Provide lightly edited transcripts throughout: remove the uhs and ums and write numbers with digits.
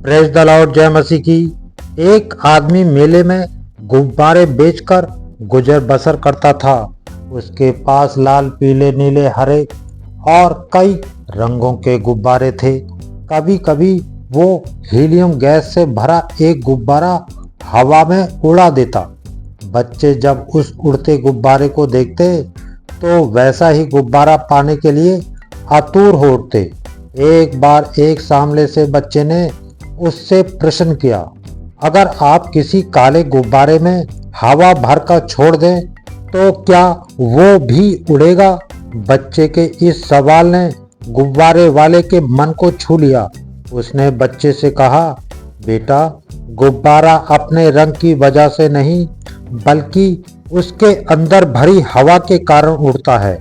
Praise the Lord, जय मसीह की। एक आदमी मेले में गुब्बारे बेचकर गुजर बसर करता था। उसके पास लाल, पीले, नीले, हरे और कई रंगों के गुब्बारे थे। कभी कभी वो हीलियम गैस से भरा एक गुब्बारा हवा में उड़ा देता। बच्चे जब उस उड़ते गुब्बारे को देखते तो वैसा ही गुब्बारा पाने के लिए आतुर हो उठते। एक बार एक सामने से बच्चे ने उससे प्रश्न किया, अगर आप किसी काले गुब्बारे में हवा भरकर छोड़ दें तो क्या वो भी उड़ेगा? बच्चे के इस सवाल ने गुब्बारे वाले के मन को छू लिया। उसने बच्चे से कहा, बेटा, गुब्बारा अपने रंग की वजह से नहीं बल्कि उसके अंदर भरी हवा के कारण उड़ता है।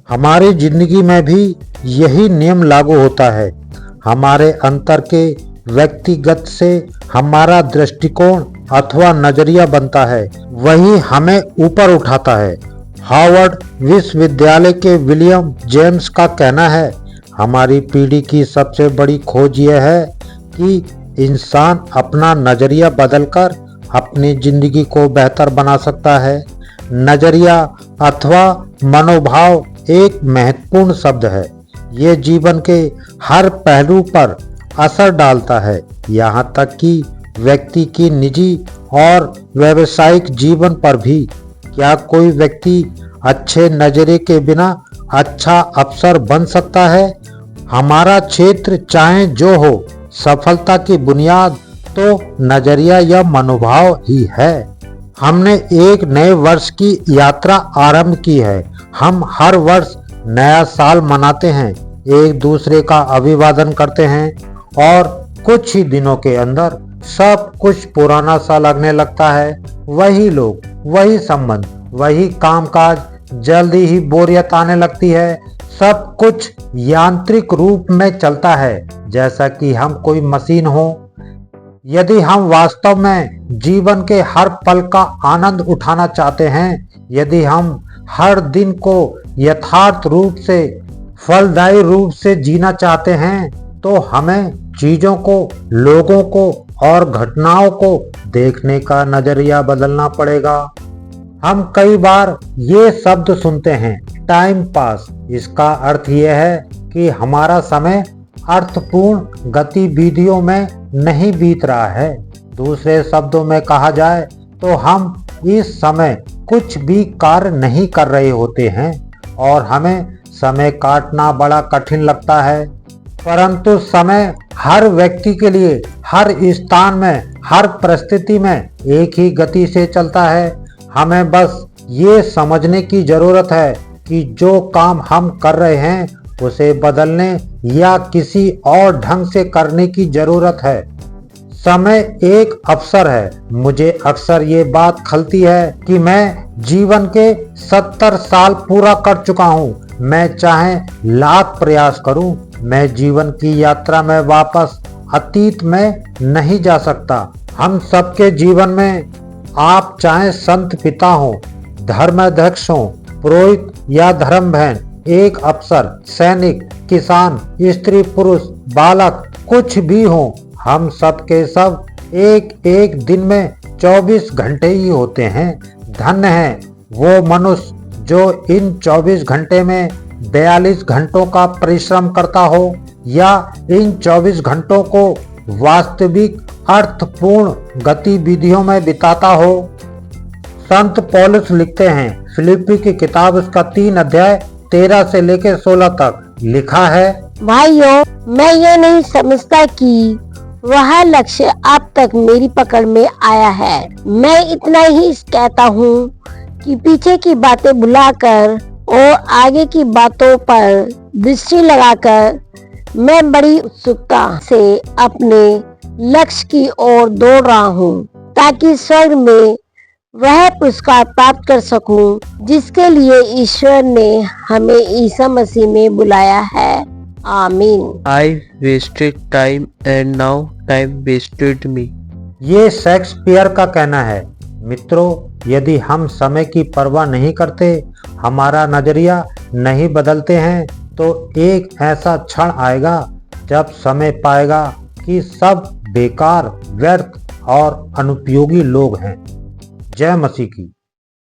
हमारी जिंदगी में भी यही नियम लागू होता है। हमारे अंतर के व्यक्तिगत से हमारा दृष्टिकोण अथवा नजरिया बनता है, वही हमें ऊपर उठाता है। हार्वर्ड विश्वविद्यालय के विलियम जेम्स का कहना है, हमारी पीढ़ी की सबसे बड़ी खोज यह है कि इंसान अपना नजरिया बदलकर अपनी जिंदगी को बेहतर बना सकता है। नजरिया अथवा मनोभाव एक महत्वपूर्ण शब्द है। ये जीवन के हर पहलू पर असर डालता है, यहाँ तक कि व्यक्ति की निजी और व्यावसायिक जीवन पर भी। क्या कोई व्यक्ति अच्छे नजरिए के बिना अच्छा अफसर बन सकता है? हमारा क्षेत्र चाहे जो हो, सफलता की बुनियाद तो नजरिया या मनोभाव ही है। हमने एक नए वर्ष की यात्रा आरंभ की है। हम हर वर्ष नया साल मनाते हैं, एक दूसरे का अभिवादन करते हैं और कुछ ही दिनों के अंदर सब कुछ पुराना सा लगने लगता है। वही लोग, वही संबंध, वही कामकाज, जल्दी ही बोरियत आने लगती है। सब कुछ यांत्रिक रूप में चलता है, जैसा कि हम कोई मशीन हो। यदि हम वास्तव में जीवन के हर पल का आनंद उठाना चाहते हैं, यदि हम हर दिन को यथार्थ रूप से, फलदायी रूप से जीना चाहते हैं, तो हमें चीजों को, लोगों को और घटनाओं को देखने का नजरिया बदलना पड़ेगा। हम कई बार ये शब्द सुनते हैं, टाइम पास। इसका अर्थ यह है कि हमारा समय अर्थपूर्ण गतिविधियों में नहीं बीत रहा है। दूसरे शब्दों में कहा जाए तो हम इस समय कुछ भी कार्य नहीं कर रहे होते हैं और हमें समय काटना बड़ा कठिन लगता है। परंतु समय हर व्यक्ति के लिए, हर स्थान में, हर परिस्थिति में एक ही गति से चलता है। हमें बस ये समझने की जरूरत है कि जो काम हम कर रहे हैं उसे बदलने या किसी और ढंग से करने की जरूरत है। समय एक अवसर है। मुझे अक्सर ये बात खलती है कि मैं जीवन के 70 साल पूरा कर चुका हूँ। मैं चाहे लाख प्रयास करूँ, मैं जीवन की यात्रा में वापस अतीत में नहीं जा सकता। हम सबके जीवन में, आप चाहे संत पिता हो, धर्माध्यक्ष हो, पुरोहित या धर्म बहन, एक अफसर, सैनिक, किसान, स्त्री, पुरुष, बालक, कुछ भी हो, हम सब के सब एक एक दिन में 24 घंटे ही होते हैं। धन्य है वो मनुष्य जो इन 24 घंटे में 42 घंटों का परिश्रम करता हो या इन 24 घंटों को वास्तविक अर्थपूर्ण गतिविधियों में बिताता हो। संत पौलुस लिखते हैं, फिलिप्पी की किताब उसका 3 अध्याय 13 से लेकर 16 तक लिखा है, भाइयों, मैं ये नहीं समझता कि वह लक्ष्य अब तक मेरी पकड़ में आया है। मैं इतना ही कहता हूँ कि पीछे की बातें भुलाकर और आगे की बातों पर दृष्टि लगाकर मैं बड़ी उत्सुकता से अपने लक्ष्य की ओर दौड़ रहा हूँ, ताकि स्वर्ग में वह पुरस्कार प्राप्त कर सकूं जिसके लिए ईश्वर ने हमें ईसा मसीह में बुलाया है। आमीन। I wasted time and now time wasted me. ये शेक्सपियर का कहना है। मित्रों, यदि हम समय की परवाह नहीं करते, हमारा नजरिया नहीं बदलते हैं, तो एक ऐसा क्षण आएगा जब समय पाएगा कि सब बेकार, व्यर्थ और अनुपयोगी लोग हैं। जय मसीह की।